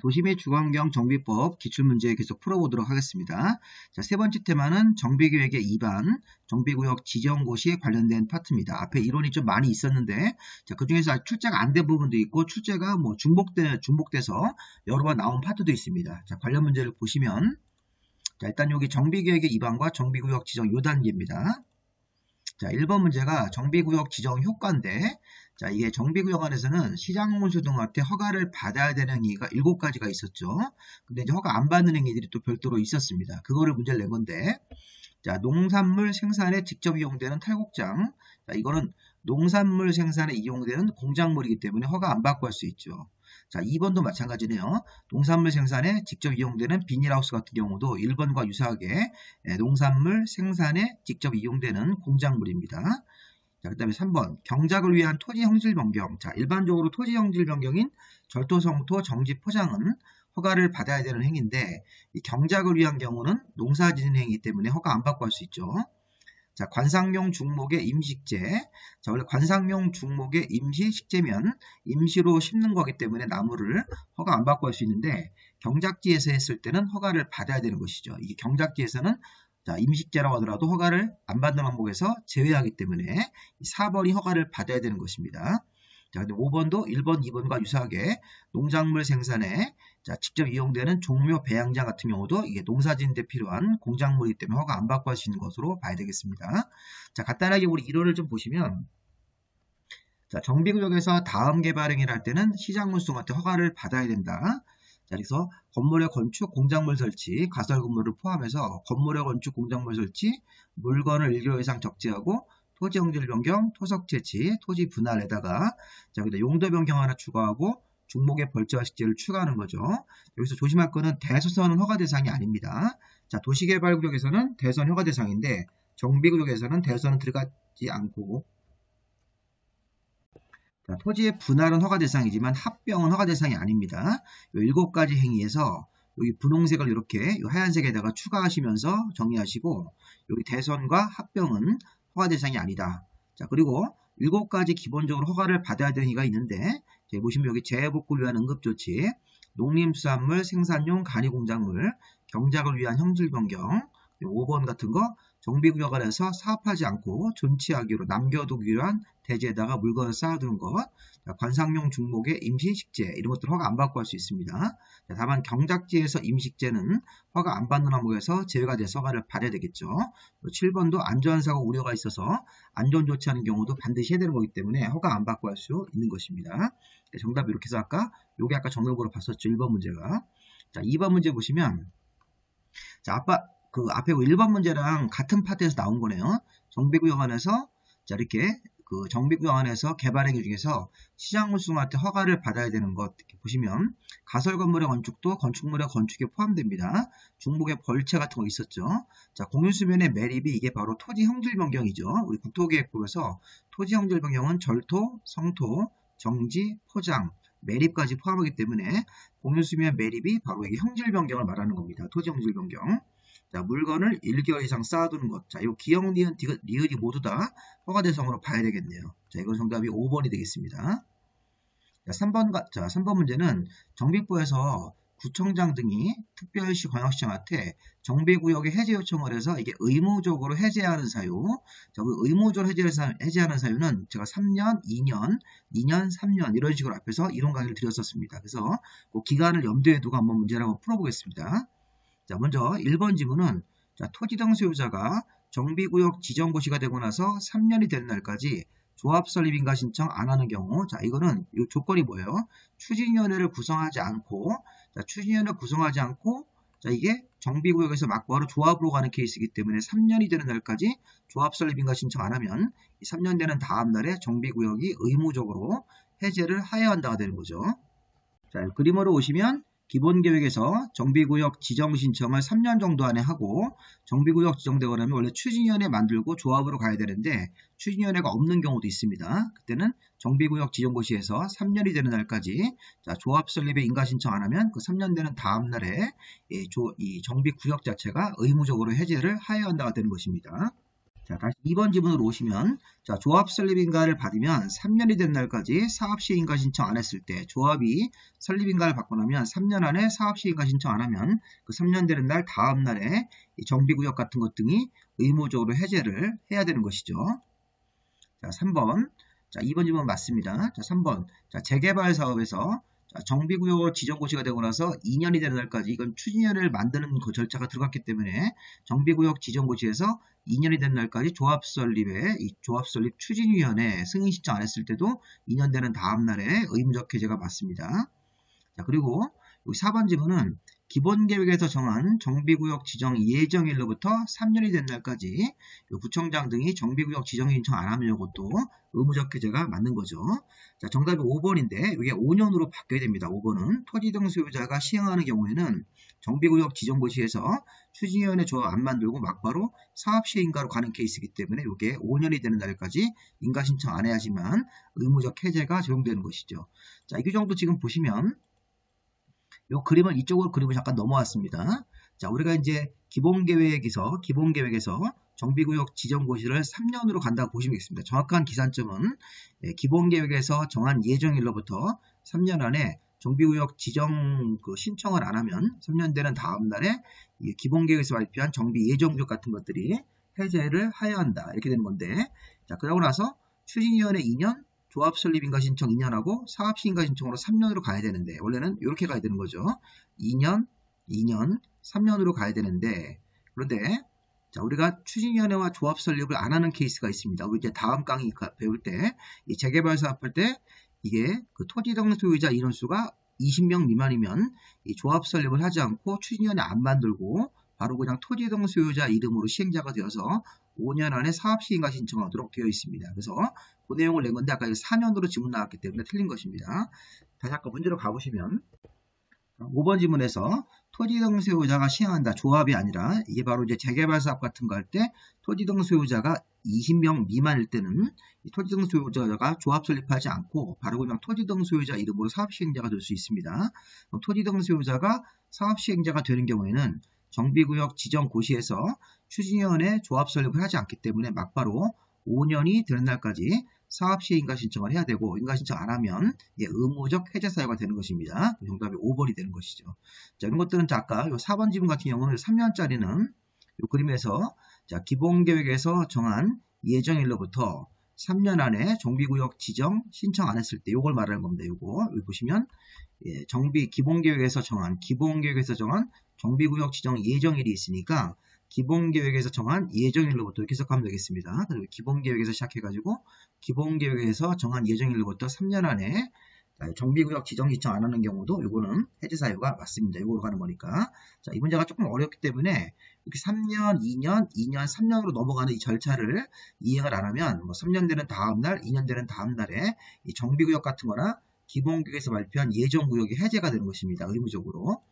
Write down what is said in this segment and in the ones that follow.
도시 및 주거환경 정비법 기출문제 계속 풀어보도록 하겠습니다. 자, 세 번째 테마는 정비계획의 입안, 정비구역 지정고시에 관련된 파트입니다. 앞에 이론이 좀 많이 있었는데, 자, 그 중에서 아직 출제가 안 된 부분도 있고, 출제가 뭐 중복돼서 여러 번 나온 파트도 있습니다. 자, 관련 문제를 보시면, 자, 일단 여기 정비계획의 입안과 정비구역 지정 요 단계입니다. 자, 1번 문제가 정비구역 지정 효과인데, 자, 이게 정비구역 안에서는 시장문수 등한테 허가를 받아야 되는 행위가 7가지가 있었죠. 근데 이제 허가 안 받는 행위들이 또 별도로 있었습니다. 그거를 문제를 낸 건데, 자, 농산물 생산에 직접 이용되는 탈곡장. 자, 이거는 농산물 생산에 이용되는 공작물이기 때문에 허가 안 받고 할 수 있죠. 자, 2번도 마찬가지네요. 농산물 생산에 직접 이용되는 비닐하우스 같은 경우도 1번과 유사하게 농산물 생산에 직접 이용되는 공작물입니다. 자, 그 다음에 3번 경작을 위한 토지 형질 변경. 자, 일반적으로 토지 형질 변경인 절토, 성토, 정지, 포장은 허가를 받아야 되는 행위인데, 이 경작을 위한 경우는 농사 짓는 행위이기 때문에 허가 안 받고 할 수 있죠. 자, 관상용 중목의 임식재. 자, 원래 관상용 중목의 임시식재면 임시로 심는 거기 때문에 나무를 허가 안 받고 할 수 있는데, 경작지에서 했을 때는 허가를 받아야 되는 것이죠. 이게 경작지에서는 자, 임식재라고 하더라도 허가를 안 받는 항목에서 제외하기 때문에 4번이 허가를 받아야 되는 것입니다. 자, 근데 5번도 1번, 2번과 유사하게 농작물 생산에 자, 직접 이용되는 종묘 배양장 같은 경우도 이게 농사짓는 데 필요한 공작물이기 때문에 허가 안 받고 할 수 있는 것으로 봐야 되겠습니다. 자, 간단하게 우리 이론을 좀 보시면, 자, 정비구역에서 다음 개발 행위를 할 때는 시장문수한테 허가를 받아야 된다. 자, 그래서 건물의 건축, 공작물 설치, 가설 건물을 포함해서 건물의 건축, 공작물 설치, 물건을 1kg 이상 적재하고 토지 형질 변경, 토석 채취, 토지 분할에다가 자, 여기다 용도 변경 하나 추가하고 중목의 벌채와 식재를 추가하는 거죠. 여기서 조심할 거는 대소선은 허가 대상이 아닙니다. 자, 도시개발구역에서는 대선 허가 대상인데 정비구역에서는 대선은 들어가지 않고, 자, 토지의 분할은 허가 대상이지만 합병은 허가 대상이 아닙니다. 이 7가지 행위에서 여기 분홍색을 이렇게 이 하얀색에다가 추가하시면서 정리하시고, 여기 대선과 합병은 허가 대상이 아니다. 자, 그리고 7가지 기본적으로 허가를 받아야 되는 행위가 있는데, 자, 보시면 여기 재해복구를 위한 응급조치, 농림수산물 생산용 간이공작물, 경작을 위한 형질 변경, 5번 같은 거 정비구역 안에서 사업하지 않고 존치하기로 남겨두기 위한 대지에다가 물건을 쌓아두는 것, 자, 관상용 중목의 임시식재 이런 것들 허가 안 받고 할 수 있습니다. 자, 다만 경작지에서 임식재는 허가 안 받는 항목에서 제외가 돼서 허가를 받아야 되겠죠. 7번도 안전사고 우려가 있어서 안전조치하는 경우도 반드시 해야 되는 거기 때문에 허가 안 받고 할 수 있는 것입니다. 정답 이렇게 해서 요게 아까 정답으로 봤었죠. 1번 문제가. 자, 2번 문제 보시면, 자, 앞에 1번 문제랑 같은 파트에서 나온 거네요. 정비구역 안에서, 자, 이렇게 그 정비구역 안에서 개발행위 중에서 시장물수한테 허가를 받아야 되는 것, 이렇게 보시면 가설 건물의 건축도 건축물의 건축에 포함됩니다. 중목의 벌채 같은 거 있었죠. 자, 공유수면의 매립이 이게 바로 토지 형질 변경이죠. 우리 국토기획법에서 토지 형질 변경은 절토, 성토, 정지, 포장, 매립까지 포함하기 때문에 공유수면 매립이 바로 이게 형질 변경을 말하는 겁니다. 토지 형질 변경. 자, 물건을 1개월 이상 쌓아두는 것. 자, 이 기역, 니은, 리을이 모두 다 허가 대상으로 봐야 되겠네요. 자, 이건 정답이 5번이 되겠습니다. 자, 3번 문제는 정비부에서 구청장 등이 특별시 광역시장한테 정비구역의 해제 요청을 해서 이게 의무적으로 해제하는 사유. 자, 그 의무적으로 해제하는 사유는 제가 3년, 2년, 2년, 3년 이런 식으로 앞에서 이론 강의를 드렸었습니다. 그래서 그 기간을 염두에 두고 한번 문제를 한번 풀어보겠습니다. 자, 먼저 1번 지문은, 자, 토지 등 소유자가 정비구역 지정고시가 되고 나서 3년이 되는 날까지 조합 설립 인가 신청 안 하는 경우, 자, 이거는 이 조건이 뭐예요? 추진위원회를 구성하지 않고, 자, 추진위원회를 구성하지 않고, 자, 이게 정비구역에서 막바로 조합으로 가는 케이스이기 때문에 3년이 되는 날까지 조합 설립 인가 신청 안 하면 이 3년 되는 다음 날에 정비구역이 의무적으로 해제를 하여야 한다가 되는 거죠. 자, 그림으로 오시면 기본계획에서 정비구역 지정 신청을 3년 정도 안에 하고, 정비구역 지정되고 나면 원래 추진위원회 만들고 조합으로 가야 되는데 추진위원회가 없는 경우도 있습니다. 그때는 정비구역 지정고시에서 3년이 되는 날까지, 자, 조합 설립에 인가 신청 안 하면 그 3년 되는 다음 날에 이 정비구역 자체가 의무적으로 해제를 하여야 한다가 되는 것입니다. 자, 다시 2번 지문으로 오시면, 자, 조합 설립인가를 받으면 3년이 된 날까지 사업시행인가 신청 안 했을 때, 조합이 설립인가를 받고 나면 3년 안에 사업시행인가 신청 안 하면 그 3년 되는 날 다음 날에 이 정비구역 같은 것 등이 의무적으로 해제를 해야 되는 것이죠. 자, 3번. 자, 2번 지문 맞습니다. 자, 3번. 자, 재개발 사업에서 정비구역 지정고시가 되고 나서 2년이 되는 날까지 이건 추진위원회를 만드는 그 절차가 들어갔기 때문에 정비구역 지정고시에서 2년이 된 날까지 조합설립에 이 조합설립 추진위원회 승인 신청 안 했을 때도 2년 되는 다음 날에 의무적 해제가 맞습니다. 자, 그리고 여기 4번 지문은 기본계획에서 정한 정비구역 지정 예정일로부터 3년이 된 날까지 구청장 등이 정비구역 지정 신청 안 하면 이것도 의무적 해제가 맞는 거죠. 자, 정답이 5번인데 이게 5년으로 바뀌어야 됩니다. 5번은 토지 등 소유자가 시행하는 경우에는 정비구역 지정고시에서 추진위원회 조합 안 만들고 막바로 사업시행인가로 가는 케이스이기 때문에 이게 5년이 되는 날까지 인가 신청 안 해야지만 의무적 해제가 적용되는 것이죠. 자, 이 규정도 지금 보시면 요 그림을 이쪽으로 그림을 잠깐 넘어왔습니다. 자, 우리가 이제 기본계획에서 정비구역 지정고시를 3년으로 간다고 보시면 되겠습니다. 정확한 기산점은 기본계획에서 정한 예정일로부터 3년 안에 정비구역 지정 신청을 안 하면 3년 되는 다음 날에 기본계획에서 발표한 정비 예정구역 같은 것들이 해제를 하여야 한다. 이렇게 되는 건데, 자, 그러고 나서 추진위원회 2년, 조합설립인가 신청 2년하고 사업시행인가 신청으로 3년으로 가야 되는데 원래는 이렇게 가야 되는 거죠. 2년, 3년으로 가야 되는데 그런데 자, 우리가 추진위원회와 조합설립을 안 하는 케이스가 있습니다. 우리 이제 다음 강의 배울 때 이 재개발 사업할 때 이게 그 토지 등 소유자 인원수가 20명 미만이면 이 조합설립을 하지 않고 추진위원회 안 만들고 바로 그냥 토지 등 소유자 이름으로 시행자가 되어서 5년 안에 사업시행인가 신청하도록 되어 있습니다. 그래서 그 내용을 낸 건데 아까 4년으로 지문 나왔기 때문에 틀린 것입니다. 다시 아까 문제로 가보시면 5번 지문에서 토지 등 소유자가 시행한다. 조합이 아니라 이게 바로 이제 재개발 사업 같은 거 할 때 토지 등 소유자가 20명 미만일 때는 이 토지 등 소유자가 조합 설립하지 않고 바로 그냥 토지 등 소유자 이름으로 사업시행자가 될 수 있습니다. 토지 등 소유자가 사업시행자가 되는 경우에는 정비구역 지정고시에서 추진위원회 조합 설립을 하지 않기 때문에 막바로 5년이 되는 날까지 사업시행인가 신청을 해야 되고 인가 신청 안 하면 의무적 해제 사유가 되는 것입니다. 정답이 5번이 되는 것이죠. 자, 이런 것들은 아까 4번 지문 같은 경우는 3년짜리는 이 그림에서 자, 기본계획에서 정한 예정일로부터 3년 안에 정비구역 지정 신청 안 했을 때 이걸 말하는 겁니다. 이거 여기 보시면 기본계획에서 정한 정비구역 지정 예정일이 있으니까 기본계획에서 정한 예정일로부터 이렇게 해석하면 되겠습니다. 그리고 기본계획에서 시작해가지고 기본계획에서 정한 예정일로부터 3년 안에 정비구역 지정 신청 안 하는 경우도 이거는 해제 사유가 맞습니다. 이거로 가는 거니까. 자, 이 문제가 조금 어렵기 때문에 이렇게 3년, 2년, 3년으로 넘어가는 이 절차를 이행을 안 하면 뭐 3년 되는 다음 날, 2년 되는 다음 날에 이 정비구역 같은 거나 기본계획에서 발표한 예정구역이 해제가 되는 것입니다. 의무적으로.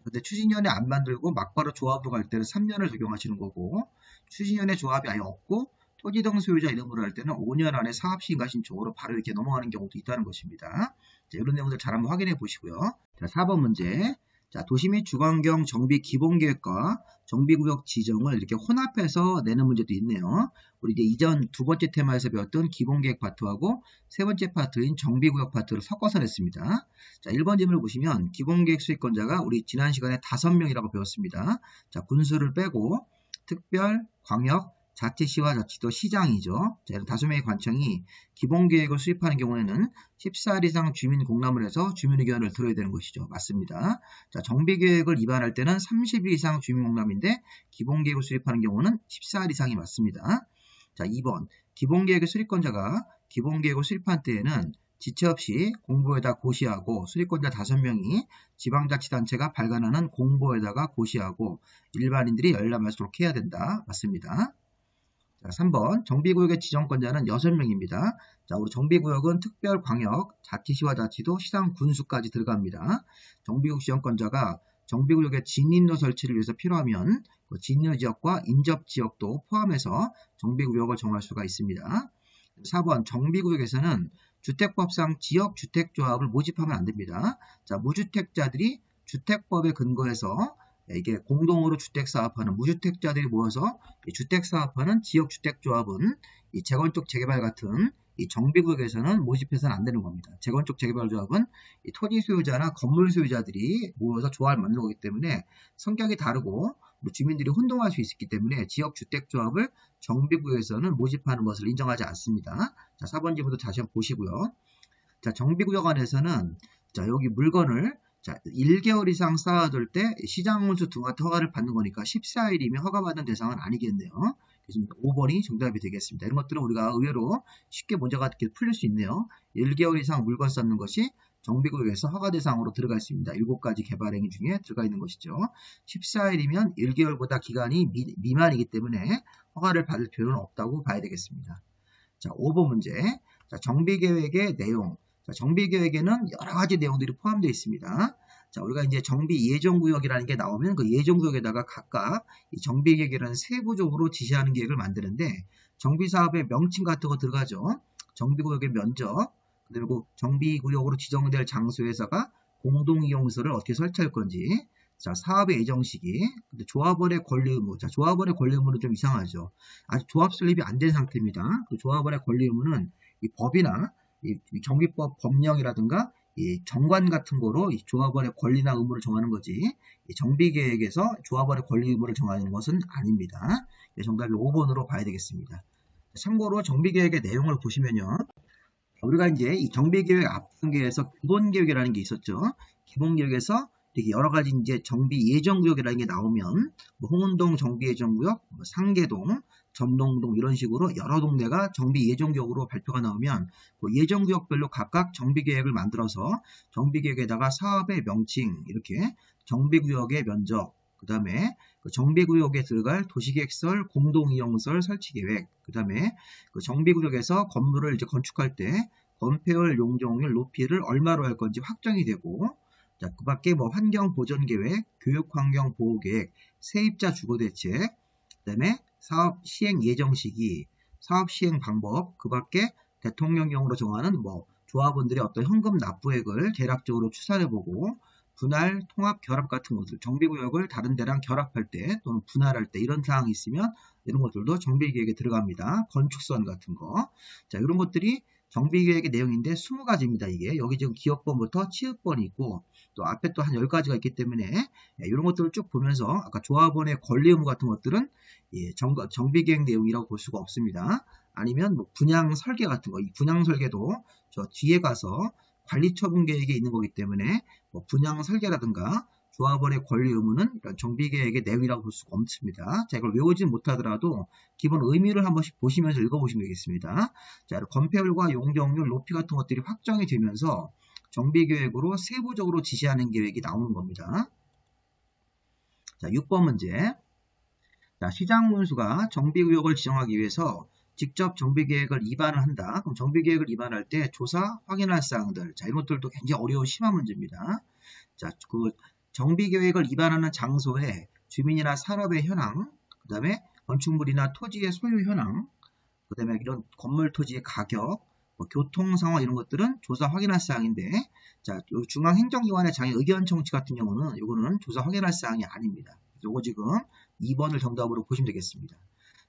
근데 추진위원회 안 만들고 막바로 조합으로 갈 때는 3년을 적용하시는 거고 추진위원회 조합이 아예 없고 토지 등 소유자 이름으로 할 때는 5년 안에 사업시행인가 신청으로 바로 이렇게 넘어가는 경우도 있다는 것입니다. 자, 이런 내용들 잘 한번 확인해 보시고요. 자, 4번 문제. 자, 도시 및 주거환경 정비 기본계획과 정비구역 지정을 이렇게 혼합해서 내는 문제도 있네요. 우리 이제 이전 두 번째 테마에서 배웠던 기본계획 파트하고 세 번째 파트인 정비구역 파트를 섞어서 냈습니다. 자, 1번 질문을 보시면 기본계획 수익권자가 우리 지난 시간에 5명이라고 배웠습니다. 자, 군수를 빼고 특별, 광역, 자치시와 자치도 시장이죠. 자, 이런 5명의 관청이 기본계획을 수립하는 경우에는 14일 이상 주민 공람을 해서 주민 의견을 들어야 되는 것이죠. 맞습니다. 자, 정비계획을 위반할 때는 30일 이상 주민 공람인데 기본계획을 수립하는 경우는 14일 이상이 맞습니다. 자, 2번 기본계획의 수립권자가 기본계획을 수립한 때에는 지체 없이 공보에다 고시하고 수립권자 5명이 지방자치단체가 발간하는 공보에다가 고시하고 일반인들이 열람할 수 있도록 해야 된다. 맞습니다. 자, 3번 정비구역의 지정권자는 6명입니다. 자, 우리 정비구역은 특별, 광역, 자치시와 자치도, 시장, 군수까지 들어갑니다. 정비구역 지정권자가 정비구역의 진입로 설치를 위해서 필요하면 그 진입로 지역과 인접 지역도 포함해서 정비구역을 정할 수가 있습니다. 4번 정비구역에서는 주택법상 지역주택조합을 모집하면 안 됩니다. 자, 무주택자들이 주택법에 근거해서 이게 공동으로 주택 사업하는 무주택자들이 모여서 주택 사업하는 지역주택조합은 이 재건축 재개발 같은 이 정비구역에서는 모집해서는 안 되는 겁니다. 재건축 재개발 조합은 이 토지 소유자나 건물 소유자들이 모여서 조합을 만드는 거기 때문에 성격이 다르고 주민들이 혼동할 수 있기 때문에 지역주택조합을 정비구역에서는 모집하는 것을 인정하지 않습니다. 자, 4번지부터 다시 한번 보시고요. 자, 정비구역 안에서는 자, 여기 물건을 자, 1개월 이상 쌓아둘 때 시장운수 등한테 허가를 받는 거니까 14일이면 허가받은 대상은 아니겠네요. 그래서 5번이 정답이 되겠습니다. 이런 것들은 우리가 의외로 쉽게 문제가 이렇게 풀릴 수 있네요. 1개월 이상 물건 쌓는 것이 정비구역에서 허가 대상으로 들어갈 수 있습니다. 7가지 개발 행위 중에 들어가 있는 것이죠. 14일이면 1개월보다 기간이 미만이기 때문에 허가를 받을 필요는 없다고 봐야 되겠습니다. 자, 5번 문제. 자, 정비계획의 내용. 자, 정비계획에는 여러 가지 내용들이 포함되어 있습니다. 자, 우리가 이제 정비 예정구역이라는 게 나오면 그 예정구역에다가 각각 이 정비계획이라는 세부적으로 지시하는 계획을 만드는데 정비사업의 명칭 같은 거 들어가죠. 정비구역의 면적, 그리고 정비구역으로 지정될 장소에서가 공동이용소를 어떻게 설치할 건지, 자, 사업의 예정 시기, 근데 조합원의 권리 의무. 자, 조합원의 권리 의무는 좀 이상하죠. 아직 조합 설립이 안 된 상태입니다. 그 조합원의 권리 의무는 이 법이나 이 정비법 법령이라든가 이 정관 같은 거로 이 조합원의 권리나 의무를 정하는 거지, 이 정비계획에서 조합원의 권리 의무를 정하는 것은 아닙니다. 정답이 5번으로 봐야 되겠습니다. 참고로 정비계획의 내용을 보시면요. 우리가 이제 이 정비계획 앞단계에서 기본계획이라는 게 있었죠. 기본계획에서 이렇게 여러 가지 이제 정비 예정구역이라는 게 나오면 뭐 홍은동 정비예정구역, 뭐 상계동, 전농동 이런 식으로 여러 동네가 정비 예정구역으로 발표가 나오면 그 예정구역별로 각각 정비계획을 만들어서 정비계획에다가 사업의 명칭, 이렇게 정비구역의 면적, 그 다음에 그 정비구역에 들어갈 도시계획설, 공동이용설 설치계획, 그 다음에 그 정비구역에서 건물을 이제 건축할 때 건폐율, 용적률, 높이를 얼마로 할 건지 확정이 되고, 자, 그 밖에 뭐 환경보전계획, 교육환경보호계획, 세입자 주거대책, 그 다음에 사업 시행 예정 시기, 사업 시행 방법, 그 밖에 대통령령으로 정하는 뭐 조합원들의 어떤 현금 납부액을 대략적으로 추산해보고, 분할, 통합, 결합 같은 것들, 정비구역을 다른 데랑 결합할 때 또는 분할할 때 이런 사항이 있으면 이런 것들도 정비계획에 들어갑니다. 건축선 같은 거. 자, 이런 것들이 정비계획의 내용인데 20가지입니다. 이게 여기 지금 기업번부터 취업번이 있고 또 앞에 또 한 10가지가 있기 때문에 이런 것들을 쭉 보면서 아까 조합원의 권리 의무 같은 것들은 정비계획 내용이라고 볼 수가 없습니다. 아니면 뭐 분양 설계 같은 거, 이 분양 설계도 저 뒤에 가서 관리처분 계획에 있는 거기 때문에 뭐 분양 설계라든가 조합원의 권리 의무는 이런 정비계획의 내용이라고 볼 수가 없습니다. 자, 이걸 외우지 못하더라도 기본 의미를 한 번씩 보시면서 읽어보시면 되겠습니다. 자, 건폐율과 용적률, 높이 같은 것들이 확정이 되면서 정비계획으로 세부적으로 지시하는 계획이 나오는 겁니다. 자, 6번 문제. 자, 시장문수가 정비구역을 지정하기 위해서 직접 정비계획을 입안을 한다. 그럼 정비계획을 입안할 때 조사, 확인할 사항들. 자, 이런 것들도 굉장히 어려운 심한 문제입니다. 자, 그 정비계획을 입안하는 장소에 주민이나 산업의 현황, 그 다음에 건축물이나 토지의 소유 현황, 그 다음에 이런 건물 토지의 가격, 뭐 교통 상황 이런 것들은 조사 확인할 사항인데, 자, 중앙행정기관의 장애 의견 청취 같은 경우는 이거는 조사 확인할 사항이 아닙니다. 요거 지금 2번을 정답으로 보시면 되겠습니다.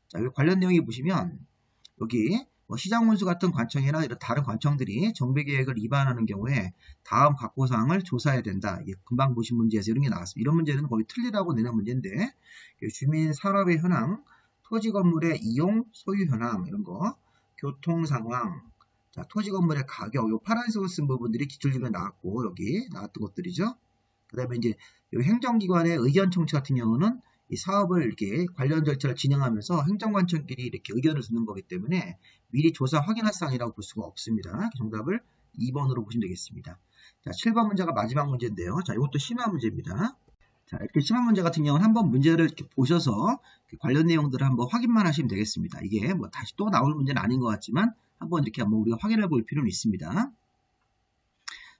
자, 여기 관련 내용이 보시면 여기 뭐 시장문수 같은 관청이나 이런 다른 관청들이 정비계획을 입안하는 경우에 다음 각호사항을 조사해야 된다. 금방 보신 문제에서 이런 게 나왔습니다. 이런 문제는 거의 틀리다고 내는 문제인데 주민 산업의 현황, 토지 건물의 이용, 소유 현황 이런 거, 교통 상황, 자, 토지 건물의 가격, 요 파란색으로 쓴 부분들이 기출집에 나왔고 여기 나왔던 것들이죠. 그 다음에 이제 행정기관의 의견 청취 같은 경우는 이 사업을 이렇게 관련 절차를 진행하면서 행정관청끼리 이렇게 의견을 듣는 거기 때문에 미리 조사 확인할 사항이라고 볼 수가 없습니다. 정답을 2번으로 보시면 되겠습니다. 자, 7번 문제가 마지막 문제인데요. 자, 이것도 심화 문제입니다. 자, 이렇게 심화 문제 같은 경우는 한번 문제를 이렇게 보셔서 관련 내용들을 한번 확인만 하시면 되겠습니다. 이게 뭐 다시 또 나올 문제는 아닌 것 같지만 한번 이렇게 한번 우리가 확인해 볼 필요는 있습니다.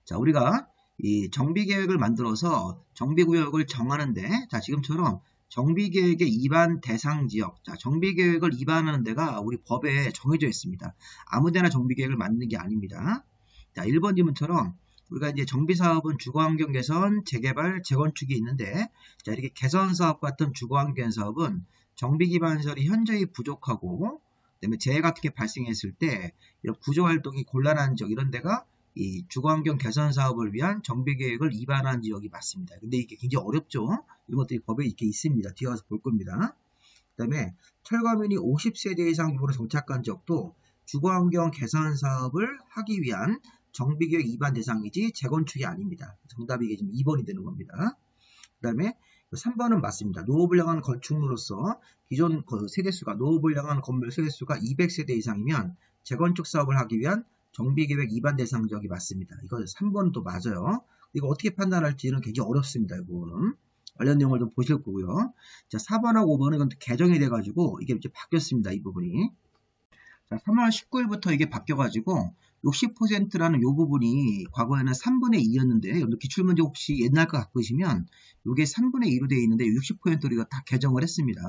자, 우리가 이 정비계획을 만들어서 정비구역을 정하는데, 자, 지금처럼 정비계획의 입안 대상 지역, 자, 정비계획을 입안하는 데가 우리 법에 정해져 있습니다. 아무데나 정비계획을 만드는 게 아닙니다. 자, 1번 지문처럼 우리가 이제 정비사업은 주거환경 개선, 재개발, 재건축이 있는데, 자, 이렇게 개선사업 같은 주거환경 사업은 정비기반시설이 현저히 부족하고, 그다음에 재해 같은 게 발생했을 때 이런 구조활동이 곤란한 지역 이런 데가 이 주거환경 개선 사업을 위한 정비계획을 위반한 지역이 맞습니다. 근데 이게 굉장히 어렵죠. 이런 것들이 법에 이렇게 있습니다. 뒤에 가서 볼 겁니다. 그 다음에 철거민이 50세대 이상 규모로 정착한 지역도 주거환경 개선 사업을 하기 위한 정비계획 위반 대상이지 재건축이 아닙니다. 정답이 이게 지금 2번이 되는 겁니다. 그 다음에 3번은 맞습니다. 노후불량한 건축물로서 기존 세대수가 노후불량한 건물 세대수가 200세대 이상이면 재건축 사업을 하기 위한 정비계획 위반 대상 지역이 맞습니다. 이거 3번도 맞아요. 이거 어떻게 판단할지는 굉장히 어렵습니다. 이거는 관련 내용을 좀 보실 거고요. 자, 4번하고 5번은 이건 개정이 돼가지고 이게 이제 바뀌었습니다. 이 부분이. 자, 3월 19일부터 이게 바뀌어가지고 60%라는 이 부분이 과거에는 3분의 2였는데 여러분들 기출문제 혹시 옛날 거 갖고 계시면 이게 3분의 2로 되어 있는데 60%로 이거 다 개정을 했습니다.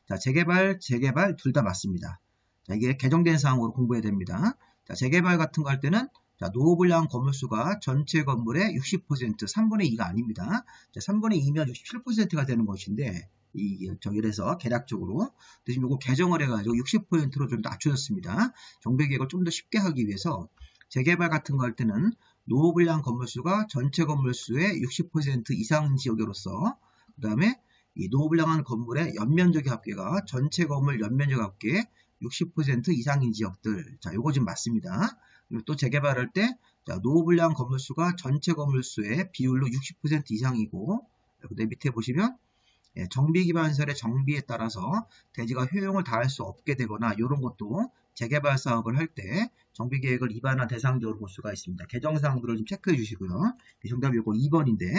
자, 재개발 둘 다 맞습니다. 자, 이게 개정된 사항으로 공부해야 됩니다. 자, 재개발 같은 거 할 때는 자, 노후불량 건물수가 전체 건물의 60%, 3분의 2가 아닙니다. 자, 3분의 2면 67%가 되는 것인데 이래서 계략적으로 대신 이거 개정을 해가지고 60%로 좀 낮춰졌습니다. 정비계획을 좀 더 쉽게 하기 위해서 재개발 같은 거 할 때는 노후불량 건물수가 전체 건물수의 60% 이상 지역으로서 그 다음에 이 노후불량한 건물의 연면적의 합계가 전체 건물 연면적 합계의 60% 이상인 지역들. 자, 요거 지금 맞습니다. 그리고 또 재개발할 때 자, 노후불량 건물수가 전체 건물수의 비율로 60% 이상이고 그다음에 밑에 보시면 정비기반시설의 정비에 따라서 대지가 효용을 다할 수 없게 되거나 이런 것도 재개발 사업을 할 때 정비계획을 위반한 대상적으로 볼 수가 있습니다. 개정사항들을 좀 체크해 주시고요. 정답이 이거 2번인데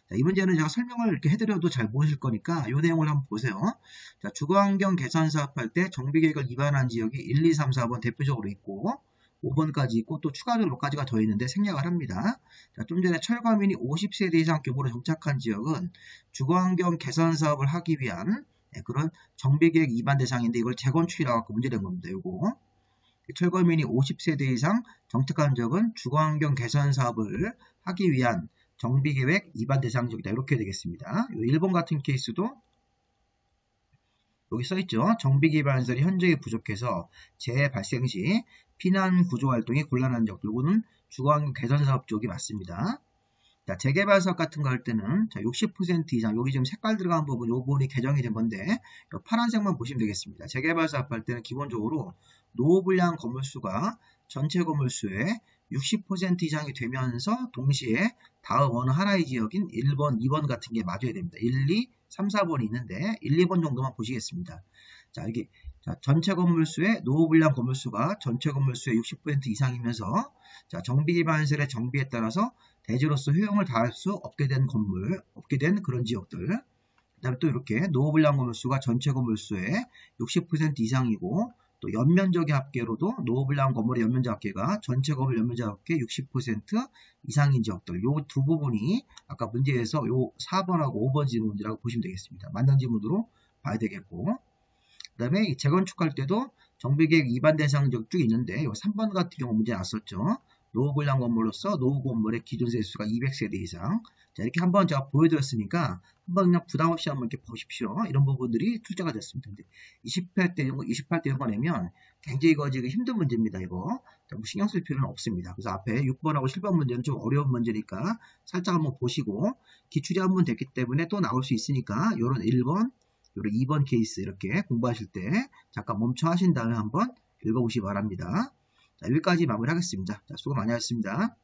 자, 이 문제는 제가 설명을 이렇게 해드려도 잘 모르실 거니까 이 내용을 한번 보세요. 자, 주거환경 개선 사업할 때 정비계획을 위반한 지역이 1, 2, 3, 4번 대표적으로 있고 5번까지 있고 또 추가적으로 몇 가지가 더 있는데 생략을 합니다. 자, 좀 전에 철거민이 50세대 이상 규모로 정착한 지역은 주거환경 개선 사업을 하기 위한 그런 정비계획 위반 대상인데 이걸 재건축이라고 갖고 문제된 겁니다. 요거 철거민이 50세대 이상 정착한 지역은 주거환경 개선 사업을 하기 위한 정비계획 위반 대상 지역이다. 이렇게 되겠습니다. 1번 같은 케이스도 여기 써있죠. 정비기반시설이 현저히 부족해서 재해 발생 시 피난 구조활동이 곤란한 지역, 요거는 주거환경 개선사업 쪽이 맞습니다. 자, 재개발 사업 같은 거 할 때는 자, 60% 이상, 여기 지금 색깔 들어간 부분, 요 부분이 개정이 된 건데 파란색만 보시면 되겠습니다. 재개발 사업 할 때는 기본적으로 노후불량 건물수가 전체 건물수의 60% 이상이 되면서 동시에 다음 어느 하나의 지역인 1번, 2번 같은 게 맞아야 됩니다. 1, 2, 3, 4번이 있는데 1, 2번 정도만 보시겠습니다. 자, 여기 자, 전체 건물수의 노후불량 건물수가 전체 건물수의 60% 이상이면서 자, 정비기반시설의 정비에 따라서 대지로서 효용을 다할 수 없게 된 건물, 없게 된 그런 지역들. 그 다음에 또 이렇게 노후불량 건물수가 전체 건물수의 60% 이상이고 또 연면적의 합계로도 노후불량 건물의 연면적 합계가 전체 건물 연면적 합계 60% 이상인 지역들. 요 두 부분이 아까 문제에서 요 4번하고 5번 지문이라고 보시면 되겠습니다. 맞는 지문으로 봐야 되겠고. 그 다음에 재건축할 때도 정비계획 위반 대상 지역 쭉 있는데 요 3번 같은 경우 문제 났었죠. 노후불량 건물로서 노후 건물의 기존 세대수가 200세대 이상. 자, 이렇게 한번 제가 보여드렸으니까 한번 그냥 부담 없이 한번 이렇게 보십시오. 이런 부분들이 출제가 됐습니다. 근데 28대 이런 거 내면 굉장히 이거 지금 힘든 문제입니다. 이거 뭐 신경 쓸 필요는 없습니다. 그래서 앞에 6번하고 7번 문제는 좀 어려운 문제니까 살짝 한번 보시고 기출이 한번 됐기 때문에 또 나올 수 있으니까 요런 1번, 요런 2번 케이스 이렇게 공부하실 때 잠깐 멈춰 하신 다음에 한번 읽어보시기 바랍니다. 자, 여기까지 마무리하겠습니다. 자, 수고 많이 하셨습니다.